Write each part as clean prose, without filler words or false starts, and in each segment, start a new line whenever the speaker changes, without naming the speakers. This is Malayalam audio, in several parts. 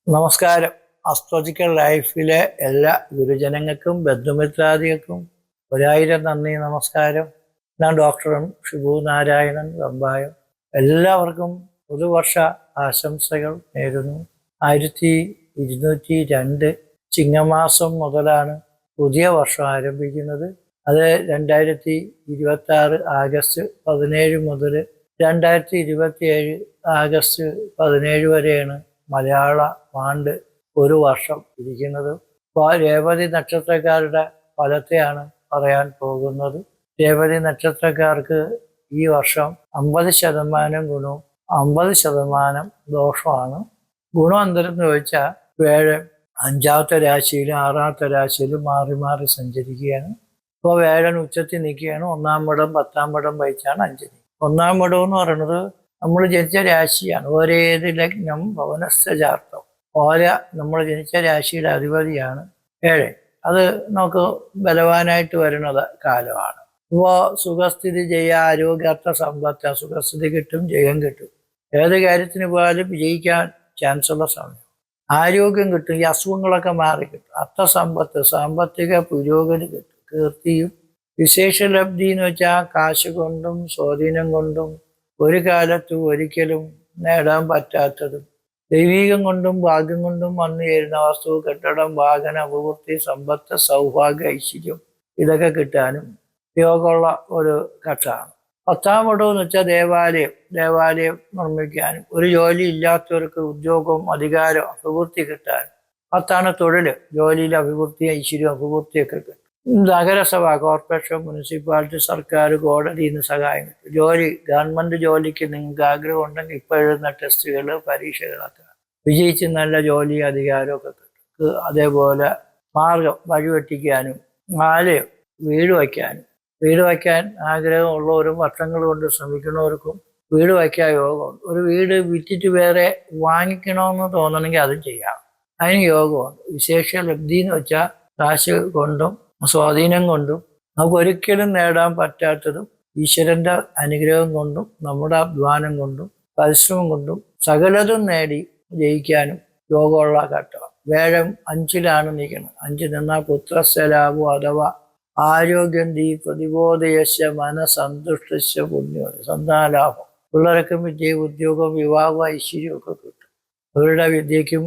നമസ്കാരം. അസ്ട്രോളജിക്കൽ ലൈഫിലെ എല്ലാ ഗുരുജനങ്ങൾക്കും ബന്ധുമിത്രാദികൾക്കും ഒരായിരം നന്ദി, നമസ്കാരം. ഞാൻ ഡോക്ടർ ഷിബു നാരായണൻ വെമ്പായം. എല്ലാവർക്കും പുതുവർഷ ആശംസകൾ നേരുന്നു. 1202 ചിങ്ങമാസം മുതലാണ് പുതിയ വർഷം ആരംഭിക്കുന്നത്. അത് 2026 ആഗസ്റ്റ് 17 മുതൽ 2027 ആഗസ്റ്റ് 17 വരെയാണ് മലയാള ആണ്ട് ഒരു വർഷം ഇരിക്കുന്നത്. രേവതി നക്ഷത്രക്കാരുടെ ഫലത്തെയാണ് പറയാൻ പോകുന്നത്. രേവതി നക്ഷത്രക്കാർക്ക് ഈ വർഷം 50% ഗുണവും 50% ദോഷമാണ്. ഗുണം എന്തെന്ന് ചോദിച്ചാൽ വേഴൻ 5ാമത്തെ രാശിയിലും 6ാമത്തെ രാശിയിലും മാറി മാറി സഞ്ചരിക്കുകയാണ്. ഇപ്പോൾ വേഴൻ ഉച്ചത്തിൽ നിൽക്കുകയാണ്. 1-ാം ഇടം 10ാം ഇടം വഹിച്ചാണ് അഞ്ചിന്. 1-ാം ഇടം എന്ന് പറയുന്നത് നമ്മൾ ജനിച്ച രാശിയാണ്. ഓരേത് ലഗ്നം ഭവനസ്ഥചാർത്തം. നമ്മൾ ജനിച്ച രാശിയുടെ അധിപതിയാണ് ഏഴ്. അത് നമുക്ക് ബലവാനായിട്ട് വരുന്നത് കാലമാണ്. ഇപ്പോൾ സുഖസ്ഥിതി, ജയ, ആരോഗ്യ, അർത്ഥ, സമ്പത്ത്. സുഖസ്ഥിതി കിട്ടും, ജയം കിട്ടും. ഏത് കാര്യത്തിന് പോയാലും വിജയിക്കാൻ ചാൻസ് ഉള്ള സമയം. ആരോഗ്യം കിട്ടും, ഈ അസുഖങ്ങളൊക്കെ മാറി കിട്ടും. അർത്ഥസമ്പത്ത്, സാമ്പത്തിക പുരോഗതി കിട്ടും. കീർത്തിയും വിശേഷ ലബ്ധി എന്ന് വെച്ചാൽ കാശ് കൊണ്ടും സ്വാധീനം കൊണ്ടും ഒരു കാലത്തും ഒരിക്കലും നേടാൻ പറ്റാത്തതും ദൈവീകം കൊണ്ടും ഭാഗ്യം കൊണ്ടും വന്നു ചേരുന്ന വസ്തു, കെട്ടിടം, വാഹന, അഭിവൃദ്ധി, സമ്പത്ത്, സൗഭാഗ്യ, ഐശ്വര്യം ഇതൊക്കെ കിട്ടാനും യോഗമുള്ള ഒരു ഘട്ടമാണ്. 10ാം ഇടം എന്ന് വെച്ചാൽ ദേവാലയം നിർമ്മിക്കാനും ഒരു ജോലി ഇല്ലാത്തവർക്ക് ഉദ്യോഗവും അധികാരവും അഭിവൃദ്ധി കിട്ടാനും. 10ാണ് തൊഴിൽ. ജോലിയിൽ അഭിവൃദ്ധി, ഐശ്വര്യം, അഭിവൃദ്ധിയൊക്കെ കിട്ടും. നഗരസഭ, കോർപ്പറേഷൻ, മുനിസിപ്പാലിറ്റി, സർക്കാർ, കോടതിയിൽ നിന്ന് സഹായം കിട്ടും. ജോലി, ഗവൺമെന്റ് ജോലിക്ക് നിങ്ങൾക്ക് ആഗ്രഹം ഉണ്ടെങ്കിൽ ഇപ്പോൾ എഴുതുന്ന ടെസ്റ്റുകൾ, പരീക്ഷകളൊക്കെ വിജയിച്ച് നല്ല ജോലി, അധികാരമൊക്കെ കിട്ടും. അതേപോലെ മാർഗം, വഴിവെട്ടിക്കാനും ആലയം, വീട് വയ്ക്കാൻ ആഗ്രഹമുള്ളവരും വർഷങ്ങൾ കൊണ്ട് ശ്രമിക്കുന്നവർക്കും വീട് വയ്ക്കാൻ യോഗമുണ്ട്. ഒരു വീട് വിറ്റിട്ട് വേറെ വാങ്ങിക്കണമെന്ന് തോന്നണമെങ്കിൽ അതും ചെയ്യാം, അതിന് യോഗമുണ്ട്. വിശേഷ ലബ്ധി എന്ന് വെച്ചാൽ കാശ് കൊണ്ടും സ്വാധീനം കൊണ്ടും നമുക്ക് ഒരിക്കലും നേടാൻ പറ്റാത്തതും ഈശ്വരന്റെ അനുഗ്രഹം കൊണ്ടും നമ്മുടെ അധ്വാനം കൊണ്ടും പരിശ്രമം കൊണ്ടും സകലതും നേടി ജയിക്കാനും യോഗമുള്ള ഘട്ടമാണ്. വേഴം 5ലാണ് നിൽക്കുന്നത്. 5 നിന്നാൽ പുത്രസ്യലാഭം അഥവാ ആരോഗ്യം, പ്രതിബോധയശ, മനസന്തുഷ്ട, പുണ്യം, സന്താനലാഭം. പിള്ളേർക്കും വിദ്യയും ഉദ്യോഗവും വിവാഹവും ഐശ്വര്യമൊക്കെ കിട്ടും. അവരുടെ വിദ്യയ്ക്കും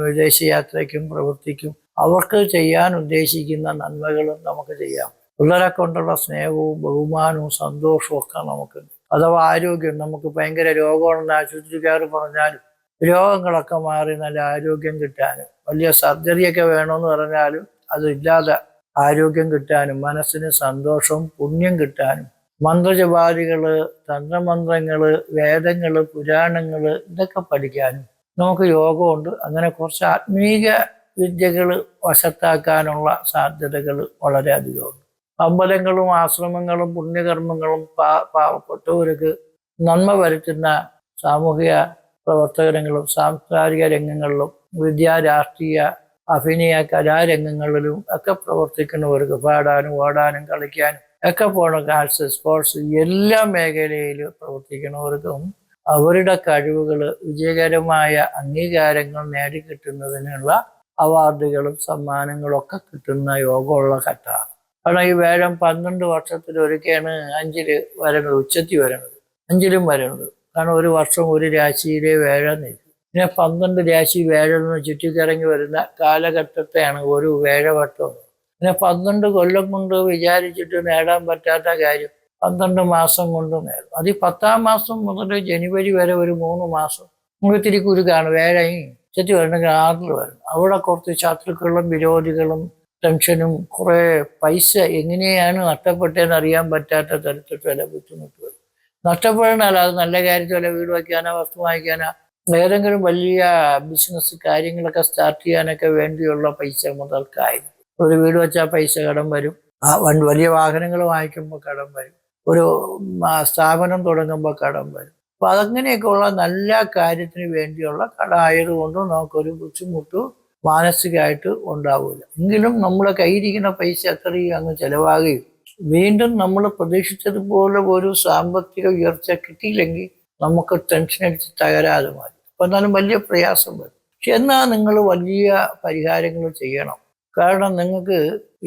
വിദേശയാത്രയ്ക്കും പ്രവൃത്തിക്കും അവർക്ക് ചെയ്യാൻ ഉദ്ദേശിക്കുന്ന നന്മകളും നമുക്ക് ചെയ്യാം. പിള്ളേരെ കൊണ്ടുള്ള സ്നേഹവും ബഹുമാനവും സന്തോഷവും ഒക്കെ നമുക്കുണ്ട്. അഥവാ ആരോഗ്യം, നമുക്ക് ഭയങ്കര രോഗമുണ്ടെന്ന് ആശുപത്രിക്കാർ പറഞ്ഞാലും രോഗങ്ങളൊക്കെ മാറി നല്ല ആരോഗ്യം കിട്ടാനും, വലിയ സർജറിയൊക്കെ വേണമെന്ന് പറഞ്ഞാലും അതില്ലാതെ ആരോഗ്യം കിട്ടാനും, മനസ്സിന് സന്തോഷവും പുണ്യം കിട്ടാനും, മന്ത്രജപാദികള്, തന്ത്രമന്ത്രങ്ങള്, വേദങ്ങള്, പുരാണങ്ങള് ഇതൊക്കെ പഠിക്കാനും നമുക്ക് യോഗമുണ്ട്. അങ്ങനെ കുറച്ച് ആത്മീക വിദ്യകൾ വശത്താക്കാനുള്ള സാധ്യതകൾ വളരെ അധികമുണ്ട്. അമ്പലങ്ങളും ആശ്രമങ്ങളും പുണ്യകർമ്മങ്ങളും പാവപ്പെട്ടവർക്ക് നന്മ വരുത്തുന്ന സാമൂഹിക പ്രവർത്തനങ്ങളും സാംസ്കാരിക രംഗങ്ങളിലും രാഷ്ട്രീയ അഭിനയ കലാരംഗങ്ങളിലും ഒക്കെ പ്രവർത്തിക്കുന്നവർക്ക് പാടാനും ഓടാനും കളിക്കാനും ഒക്കെ പോകണം. ആർട്സ്, സ്പോർട്സ് എല്ലാ മേഖലയിലും പ്രവർത്തിക്കുന്നവർക്കും അവരുടെ കഴിവുകൾ വിജയകരമായ അംഗീകാരങ്ങൾ നേടിക്കിട്ടുന്നതിനുള്ള അവാർഡുകളും സമ്മാനങ്ങളും ഒക്കെ കിട്ടുന്ന യോഗമുള്ള ഘട്ടമാണ്. കാരണം ഈ വേഴം 12 വർഷത്തിലൊരിക്കലാണ് 5-ല് വരുന്നത്, ഉച്ചത്തിൽ വരുന്നത്, 5-ലും വരുന്നത്. കാരണം ഒരു വർഷം ഒരു രാശിയിലെ വേഴം നിൽക്കും. പിന്നെ 12 രാശി വേഴം ചുറ്റിക്കറങ്ങി വരുന്ന കാലഘട്ടത്തെയാണ് ഒരു വേഴവട്ടം. പിന്നെ 12 കൊല്ലം കൊണ്ട് വിചാരിച്ചിട്ട് നേടാൻ പറ്റാത്ത കാര്യം 12 മാസം കൊണ്ട് നേടും. അത് ഈ 10ാം മാസം മുതൽ ജനുവരി വരെ ഒരു 3 മാസം നമുക്ക് ഇത്തിരി കുരുക്കാണ്. വേഴം ചുറ്റി വരണമെങ്കിൽ 6-ൽ വരണം. അവിടെ കുറച്ച് ശത്രുക്കളും വിരോധികളും ടെൻഷനും കുറേ പൈസ എങ്ങനെയാണ് നഷ്ടപ്പെട്ടതെന്ന് അറിയാൻ പറ്റാത്ത തരത്തിൽ ചില ബുദ്ധിമുട്ട് വരും. നഷ്ടപ്പെടണമല്ല, അത് നല്ല കാര്യത്തിൽ വല്ല വീട് വയ്ക്കാനോ വസ്തു വാങ്ങിക്കാനോ ഏതെങ്കിലും വലിയ ബിസിനസ് കാര്യങ്ങളൊക്കെ സ്റ്റാർട്ട് ചെയ്യാനൊക്കെ വേണ്ടിയുള്ള പൈസ മുതൽക്കായിരിക്കും. ഒരു വീട് വെച്ചാൽ പൈസ കടം വരും. വലിയ വാഹനങ്ങൾ വാങ്ങിക്കുമ്പോൾ കടം വരും. ഒരു സ്ഥാപനം തുടങ്ങുമ്പോൾ കടം വരും. അപ്പൊ അതങ്ങനെയൊക്കെയുള്ള നല്ല കാര്യത്തിന് വേണ്ടിയുള്ള കട ആയതുകൊണ്ട് നമുക്കൊരു ബുദ്ധിമുട്ട് മാനസികമായിട്ട് ഉണ്ടാവില്ല. എങ്കിലും നമ്മളെ കയ്യിരിക്കുന്ന പൈസ അത്രയും അങ്ങ് ചെലവാകുകയും വീണ്ടും നമ്മൾ പ്രതീക്ഷിച്ചതുപോലെ ഒരു സാമ്പത്തിക ഉയർച്ച കിട്ടിയില്ലെങ്കിൽ നമുക്ക് ടെൻഷൻ അടിച്ച് തകരാതെ മാറി. അപ്പൊ എന്നാലും വലിയ പ്രയാസം വരും. എന്നാൽ നിങ്ങൾ വലിയ പരിഹാരങ്ങൾ ചെയ്യണം. കാരണം നിങ്ങൾക്ക്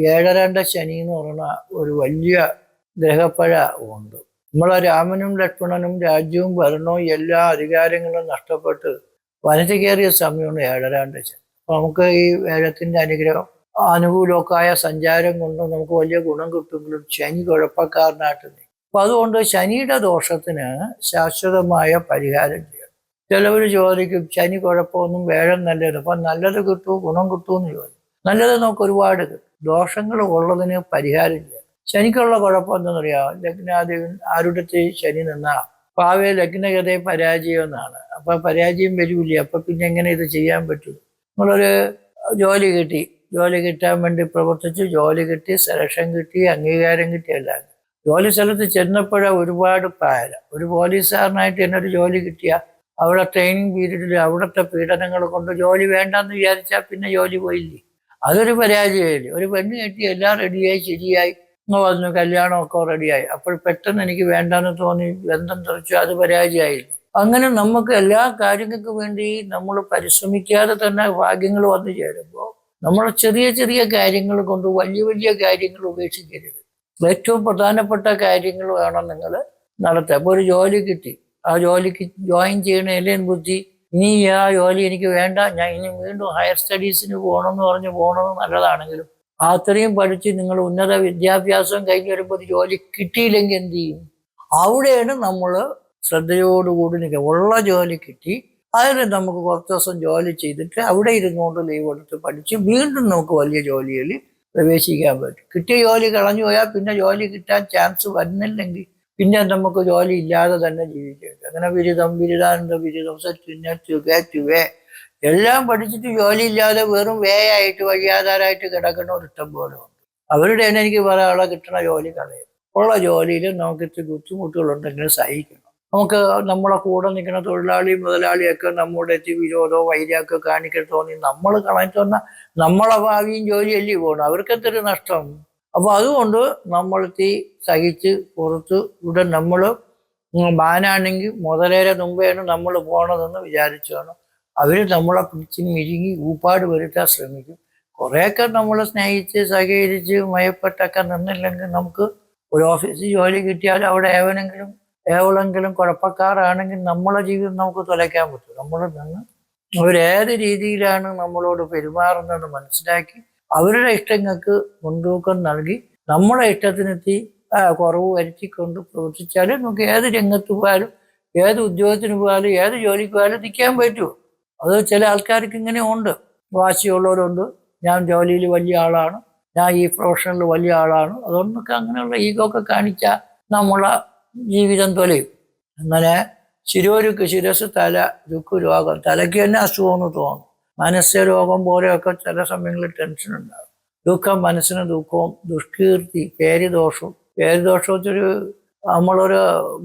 7-2 ശനി എന്ന് പറയുന്ന ഒരു വലിയ ഗ്രഹപ്പഴ ഉണ്ട്. നമ്മളെ രാമനും ലക്ഷ്മണനും രാജ്യവും ഭരണവും എല്ലാ അധികാരങ്ങളും നഷ്ടപ്പെട്ട് വനജകേറിയ സമയമാണ് 7-2 ശനി. അപ്പൊ നമുക്ക് ഈ വേഴത്തിന്റെ അനുഗ്രഹം അനുകൂലമൊക്കെ ആയ സഞ്ചാരം കൊണ്ട് നമുക്ക് വലിയ ഗുണം കിട്ടുമെങ്കിലും ശനി കുഴപ്പക്കാരനായിട്ട് നിൽക്കും. അപ്പൊ അതുകൊണ്ട് ശനിയുടെ ദോഷത്തിന് ശാശ്വതമായ പരിഹാരം ചെയ്യണം. ചിലവർ ചോദിക്കും ശനി കുഴപ്പമൊന്നും വേഴം നല്ലത്, അപ്പൊ നല്ലത് കിട്ടൂ ഗുണം കിട്ടുമെന്ന് ചോദിക്കും. നല്ലത് നമുക്ക് ഒരുപാട് കിട്ടും, ദോഷങ്ങൾ ഉള്ളതിന് പരിഹാരം ചെയ്യാം. ശനിക്കുള്ള കുഴപ്പം എന്താണെന്നറിയാം, ലഗ്നാധിപൻ ആരുടത്തെ ശനി നിന്നാ പാവയെ ലഗ്നഗതയെ പരാജയം എന്നാണ്. അപ്പൊ പരാജയം വരില്ല. അപ്പൊ പിന്നെ എങ്ങനെ ഇത് ചെയ്യാൻ പറ്റും? നമ്മളൊരു ജോലി കിട്ടി, ജോലി കിട്ടാൻ വേണ്ടി പ്രവർത്തിച്ച് ജോലി കിട്ടി, സെലക്ഷൻ കിട്ടി, അംഗീകാരം കിട്ടിയല്ല. ജോലി സ്ഥലത്ത് ചെന്നപ്പോഴാ ഒരുപാട് പാര. ഒരു പോലീസുകാരനായിട്ട് എന്നൊരു ജോലി കിട്ടിയ അവിടെ ട്രെയിനിങ് പീരീഡിൽ അവിടുത്തെ പീഡനങ്ങൾ കൊണ്ട് ജോലി വേണ്ടെന്ന് വിചാരിച്ചാൽ പിന്നെ ജോലി പോയില്ലേ, അതൊരു പരാജയമില്ലേ. ഒരു പെണ്ണ് കെട്ടി എല്ലാം റെഡിയായി ശരിയായി വന്നു, കല്യാണമൊക്കെ റെഡിയായി, അപ്പോൾ പെട്ടെന്ന് എനിക്ക് വേണ്ടെന്ന് തോന്നി ബന്ധം തെറിച്ചു, അത് പരാജയമായില്ല. അങ്ങനെ നമുക്ക് എല്ലാ കാര്യങ്ങൾക്കും വേണ്ടി നമ്മൾ പരിശ്രമിക്കാതെ തന്നെ ഭാഗ്യങ്ങൾ വന്നു ചേരുമ്പോൾ നമ്മൾ ചെറിയ ചെറിയ കാര്യങ്ങൾ കൊണ്ട് വലിയ വലിയ കാര്യങ്ങൾ ഉപേക്ഷിക്കരുത്. ഏറ്റവും പ്രധാനപ്പെട്ട കാര്യങ്ങൾ വേണം നിങ്ങൾ നടത്തുക. അപ്പോൾ ഒരു ജോലി കിട്ടി, ആ ജോലിക്ക് ജോയിൻ ചെയ്യണേലേ ബുദ്ധി, ഇനി ആ ജോലി എനിക്ക് വേണ്ട, ഞാൻ ഇനി വീണ്ടും ഹയർ സ്റ്റഡീസിന് പോകണമെന്ന് പറഞ്ഞ് പോകണമെന്ന് നല്ലതാണെങ്കിലും അത്രയും പഠിച്ച് നിങ്ങൾ ഉന്നത വിദ്യാഭ്യാസം കഴിഞ്ഞ് വരുമ്പോൾ ജോലി കിട്ടിയില്ലെങ്കിൽ എന്ത് ചെയ്യും? അവിടെയാണ് നമ്മൾ ശ്രദ്ധയോടുകൂടി നിൽക്കുക. ഉള്ള ജോലി കിട്ടി, അതിന് നമുക്ക് കുറച്ച് ദിവസം ജോലി ചെയ്തിട്ട് അവിടെ ഇരുന്നുകൊണ്ട് ലീവ് എടുത്ത് പഠിച്ച് വീണ്ടും നമുക്ക് വലിയ ജോലിയിൽ പ്രവേശിക്കാൻ പറ്റും. കിട്ടിയ ജോലി കളഞ്ഞു പോയാൽ പിന്നെ ജോലി കിട്ടാൻ ചാൻസ് വരുന്നില്ലെങ്കിൽ പിന്നെ നമുക്ക് ജോലി ഇല്ലാതെ തന്നെ ജീവിക്കേണ്ടി. അങ്ങനെ ബിരുദം, ബിരുദാനന്ദ ബിരുദം, തുകേ എല്ലാം പഠിച്ചിട്ട് ജോലി ഇല്ലാതെ വെറും വേയായിട്ട് വഴിയാധാരമായിട്ട് കിടക്കുന്ന ഒരു ഇഷ്ടം പോലെ ഉണ്ട്. അവരുടെ തന്നെ എനിക്ക് പറയാനുള്ള കിട്ടുന്ന ജോലി കളയും. ഉള്ള ജോലിയിൽ നമുക്ക് ഇത്തിരി ബുദ്ധിമുട്ടുകളുണ്ടെങ്കിൽ സഹിക്കണം. നമുക്ക് നമ്മളെ കൂടെ നിൽക്കുന്ന തൊഴിലാളി മുതലാളിയൊക്കെ നമ്മുടെ വിരോധമോ വൈര്യമൊക്കെ കാണിക്കാൻ തോന്നി നമ്മൾ കളഞ്ഞു വന്നാൽ നമ്മളെ ഭാവിയും ജോലിയല്ലേ പോകണം, അവർക്ക് എന്തൊരു നഷ്ടം. അപ്പൊ അതുകൊണ്ട് നമ്മൾ സഹിച്ച് പുറത്ത് ഇവിടെ നമ്മൾ ബാനാണെങ്കിൽ മുതലേറെ മുമ്പേയാണ് നമ്മൾ പോണതെന്ന് വിചാരിച്ചു വേണം. അവർ നമ്മളെ പിടിച്ച് മിഴുങ്ങി ഊപ്പാട് വരുത്താൻ ശ്രമിക്കും. കുറേയൊക്കെ നമ്മൾ സ്നേഹിച്ച് സഹകരിച്ച് മയപ്പെട്ടൊക്കെ നിന്നില്ലെങ്കിൽ നമുക്ക് ഒരു ഓഫീസിൽ ജോലി കിട്ടിയാൽ അവിടെ ഏവളെങ്കിലും കുഴപ്പക്കാരാണെങ്കിൽ നമ്മളെ ജീവിതം നമുക്ക് തുലയ്ക്കാൻ പറ്റും. നമ്മൾ നിന്ന് അവരേത് രീതിയിലാണ് നമ്മളോട് പെരുമാറുന്നത് മനസ്സിലാക്കി അവരുടെ ഇഷ്ടങ്ങൾക്ക് മുൻതൂക്കം നൽകി നമ്മളെ ഇഷ്ടത്തിനെത്തി കുറവ് വരുത്തിക്കൊണ്ട് പ്രവർത്തിച്ചാലും നമുക്ക് ഏത് രംഗത്ത് പോയാലും ഏത് ഉദ്യോഗത്തിന് പോയാലും ഏത് ജോലിക്ക് പോയാലും നിൽക്കാൻ പറ്റുമോ? അത് ചില ആൾക്കാർക്ക് ഇങ്ങനെ ഉണ്ട്, വാശിയുള്ളവരുണ്ട്. ഞാൻ ജോലിയിൽ വലിയ ആളാണ്, ഞാൻ ഈ പ്രൊഫഷനിൽ വലിയ ആളാണ്, അതുകൊണ്ടൊക്കെ അങ്ങനെയുള്ള ഈഗോ ഒക്കെ കാണിച്ചാൽ നമ്മളെ ജീവിതം തൊലയും. അങ്ങനെ ശിരസ് തല ദുഃഖ രോഗം, തലയ്ക്ക് തന്നെ അസുഖമെന്ന് തോന്നും. മനസ്സ് രോഗം പോലെയൊക്കെ ചില സമയങ്ങളിൽ ടെൻഷൻ ഉണ്ടാകും. ദുഃഖം മനസ്സിന് ദുഃഖവും, ദുഷ്കീർത്തി, പേരുദോഷവും. പേരുദോഷത്തില് നമ്മളൊരു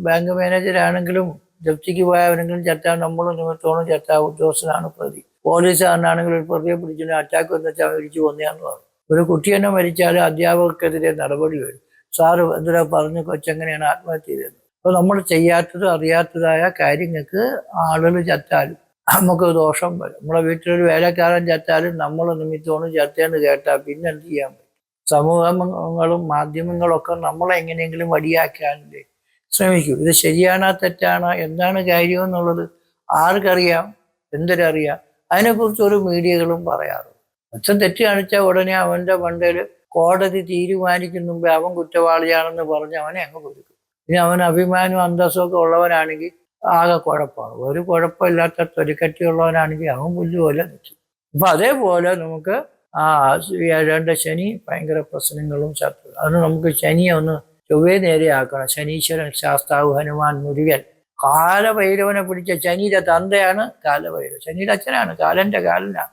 ബാങ്ക് മാനേജരാണെങ്കിലും ജപ്തിക്ക് പോയവരെങ്കിലും ചത്താൻ നമ്മൾ നിമിത്തോളം ചത്താ ഉദ്യോഗസ്ഥനാണ് പ്രതി. പോലീസുകാരനാണെങ്കിൽ ഒരു പ്രതിയെ പിടിച്ചിട്ട് അറ്റാക്ക് വന്ന് വെച്ചാൽ മരിച്ചു കൊന്നെയാന്ന് പറയും. ഒരു കുട്ടി തന്നെ മരിച്ചാൽ അധ്യാപകർക്കെതിരെ നടപടി വരും. സാറ് എന്തിനാ പറഞ്ഞ് കൊച്ചെങ്ങനെയാണ് ആത്മഹത്യ ചെയ്തത്. അപ്പോൾ നമ്മൾ ചെയ്യാത്തത് അറിയാത്തതായ കാര്യങ്ങൾക്ക് ആളുകൾ ചത്താലും നമുക്ക് ദോഷം വരും. നമ്മളെ വീട്ടിലൊരു വേലക്കാരൻ ചത്താലും നമ്മൾ നിമിത്തമാണ് ചത്തേന്ന് കേട്ടാൽ പിന്നെ എന്ത് ചെയ്യാൻ പറ്റും? സമൂഹങ്ങളും മാധ്യമങ്ങളൊക്കെ നമ്മളെ എങ്ങനെയെങ്കിലും വടിയാക്കാനല്ലേ ശ്രമിക്കും. ഇത് ശരിയാണോ തെറ്റാണോ എന്താണ് കാര്യം എന്നുള്ളത് ആർക്കറിയാം, എന്തൊരറിയാം? അതിനെക്കുറിച്ച് ഒരു മീഡിയകളും പറയാറുണ്ട്. അച്ഛൻ തെറ്റ് കാണിച്ചാൽ ഉടനെ അവൻ്റെ മണ്ടയിൽ കോടതി തീരുമാനിക്കുന്ന മുമ്പേ അവൻ കുറ്റവാളിയാണെന്ന് പറഞ്ഞ് അവനെ അങ്ങ് കൊടുക്കും. ഇനി അവൻ അഭിമാനവും അന്തസ്സും ഒക്കെ ഉള്ളവനാണെങ്കിൽ ആകെ കുഴപ്പമാണ്. ഒരു കുഴപ്പമില്ലാത്ത തൊലിക്കട്ടിയുള്ളവനാണെങ്കിൽ അവൻ പുല്ലുപോലെ നിൽക്കും. അപ്പൊ അതേപോലെ നമുക്ക് 7 ശനി ഭയങ്കര പ്രശ്നങ്ങളും ശത്രു. അത് നമുക്ക് ശനിയെ ഒന്ന് ചൊവ്വേ നേരെയാക്കണം. ശനീശ്വരൻ, ശാസ്താവ്, ഹനുമാൻ, മുരുകൻ, കാലഭൈരവനെ പിടിച്ച ശനിയുടെ തന്തയാണ് കാലഭൈരവൻ. ശനിയുടെ അച്ഛനാണ്, കാലന്റെ കാലനാണ്.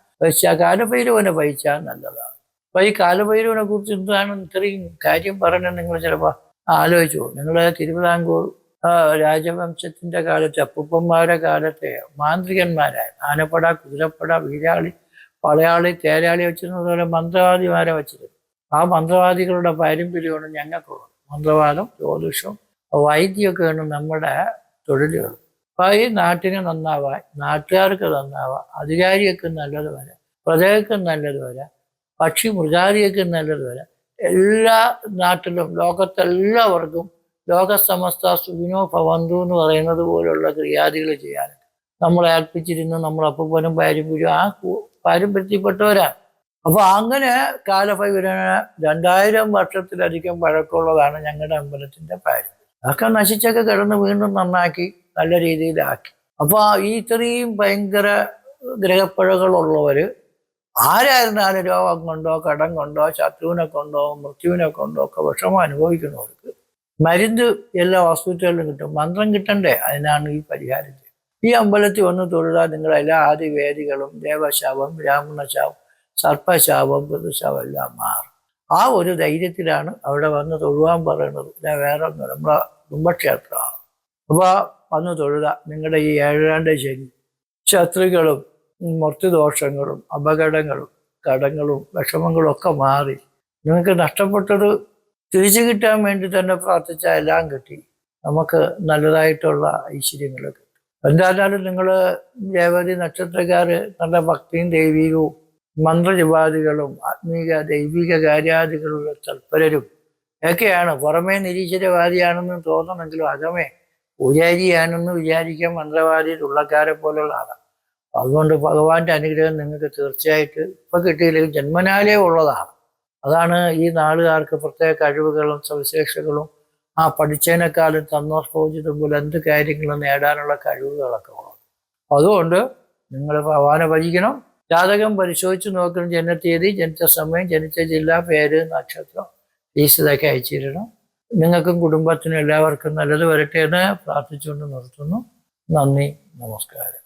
കാലഭൈരവനെ പഴിച്ചാൽ നല്ലതാണ്. അപ്പൊ ഈ കാലഭൈരവനെ കുറിച്ച് എന്താണ് ഇത്രയും കാര്യം പറഞ്ഞത് നിങ്ങൾ ചിലപ്പോൾ ആലോചിച്ചു. നിങ്ങൾ തിരുവിതാംകൂർ രാജവംശത്തിന്റെ കാലത്ത് അപ്പൂപ്പന്മാരുടെ കാലത്തെ മാന്ത്രികന്മാരായ ആനപ്പട, കുതിരപ്പട, വീരാളി, പളയാളി, തേരാളി വെച്ചിരുന്നതുപോലെ മന്ത്രവാദിമാരെ വെച്ചിരുന്നു. ആ മന്ത്രവാദികളുടെ പാരമ്പര്യമാണ് ഞങ്ങൾക്കുള്ളത്. മന്ത്രവാദം, ജ്യോതിഷം, വൈദ്യമൊക്കെയാണ് നമ്മുടെ തൊഴിലുകൾ. അപ്പൊ ഈ നാട്ടിന് നന്നാവാൻ, നാട്ടുകാർക്ക് നന്നാവാൻ, അധികാരികൾക്ക് നല്ലത് വരാം, പ്രജകൾക്ക് നല്ലത് വരാം, പക്ഷി മൃഗാദികൾക്ക് നല്ലത് വരാം, എല്ലാ നാട്ടിലും ലോകത്തെല്ലാവർക്കും ലോക സമസ്ത സുഖിനോ ഭവന്തു എന്ന് പറയുന്നത് പോലുള്ള ക്രിയാദികൾ ചെയ്യാൻ നമ്മളെ ഏൽപ്പിച്ചിരുന്നു. നമ്മൾ അപ്പനും പാരമ്പര്യം ആ പാരമ്പര്യത്തിൽപ്പെട്ടവരാണ്. അപ്പൊ അങ്ങനെ കാലഭൈരവന 2000 വർഷത്തിലധികം പഴക്കമുള്ളതാണ് ഞങ്ങളുടെ അമ്പലത്തിന്റെ പാരമ്പര്യം. അതൊക്കെ നശിച്ചൊക്കെ കിടന്ന് വീണ്ടും നന്നാക്കി നല്ല രീതിയിലാക്കി. അപ്പൊ ഈ ഇത്രയും ഭയങ്കര ഗ്രഹപ്പിഴകളുള്ളവര് ആരായിരുന്നാലും രോഗം കൊണ്ടോ കടം കൊണ്ടോ ശത്രുവിനെ കൊണ്ടോ മൃത്യുവിനെ കൊണ്ടോ ഒക്കെ വിഷമം അനുഭവിക്കുന്നവർക്ക് മരുന്ന് എല്ലാ ഹോസ്പിറ്റലിലും കിട്ടും. മന്ത്രം കിട്ടണ്ടേ? അതിനാണ് ഈ പരിഹാരം. ഈ അമ്പലത്തിൽ വന്ന് തൊഴുതാൽ നിങ്ങളെല്ലാ ആദിവേദികളും ദേവശാപം, ബ്രാഹ്മണശാപം, സർപ്പശാപം, പിതൃശാപം എല്ലാം മാറും. ആ ഒരു ധൈര്യത്തിലാണ് അവിടെ വന്ന് തൊഴുവാൻ പറയുന്നത്. ഇല്ല വേറെ ഒന്നും, നമ്മളെ കുംഭക്ഷേത്രമാണ്. അപ്പോൾ വന്ന് തൊഴുക. നിങ്ങളുടെ ഈ ഏഴാണ്ട് ശനി, ശത്രുക്കളും മൃത്യുദോഷങ്ങളും അപകടങ്ങളും കടങ്ങളും വിഷമങ്ങളും ഒക്കെ മാറി നിങ്ങൾക്ക് നഷ്ടപ്പെട്ടത് തിരിച്ചു കിട്ടാൻ വേണ്ടി തന്നെ പ്രാർത്ഥിച്ചാൽ എല്ലാം കിട്ടി. നമുക്ക് നല്ലതായിട്ടുള്ള ഐശ്വര്യങ്ങൾ കിട്ടും. എന്തായാലും നിങ്ങൾ രേവതി നക്ഷത്രക്കാർ നല്ല ഭക്തിയും ദൈവികവും മന്ത്രജപാദികളും ആത്മീക ദൈവിക കാര്യാദികളുടെ തൽപരരും ഒക്കെയാണ്. പുറമേ നിരീശ്വരവാദിയാണെന്ന് തോന്നണമെങ്കിലും അകമേ പൂജാരിയാണെന്ന് വിചാരിക്കാൻ മന്ത്രവാദി തുള്ളക്കാരെ പോലുള്ള ആളാണ്. അതുകൊണ്ട് ഭഗവാന്റെ അനുഗ്രഹം നിങ്ങൾക്ക് തീർച്ചയായിട്ട് ഇപ്പം കിട്ടിയില്ലെങ്കിൽ ജന്മനാലേ ഉള്ളതാണ്. അതാണ് ഈ നാളുകാർക്ക് പ്രത്യേക കഴിവുകളും സവിശേഷതകളും ആ പഠിച്ചതിനേക്കാളും തന്നോർപ്പോചിതം പോലെ എന്ത് കാര്യങ്ങളും നേടാനുള്ള കഴിവുകളൊക്കെ ഉള്ളത്. അതുകൊണ്ട് നിങ്ങൾ ഭഗവാനെ ഭജിക്കണം. ജാതകം പരിശോധിച്ച് നോക്കണം. ജനനത്തീയതി, ജനിച്ച സമയം, ജനിച്ച ജില്ല, പേര്, നക്ഷത്രം, ഫീസ് ഇതൊക്കെ അയച്ചിരണം. നിങ്ങൾക്കും കുടുംബത്തിനും എല്ലാവർക്കും നല്ലത് വരട്ടെ എന്ന് പ്രാർത്ഥിച്ചുകൊണ്ട് നിർത്തുന്നു. നന്ദി, നമസ്കാരം.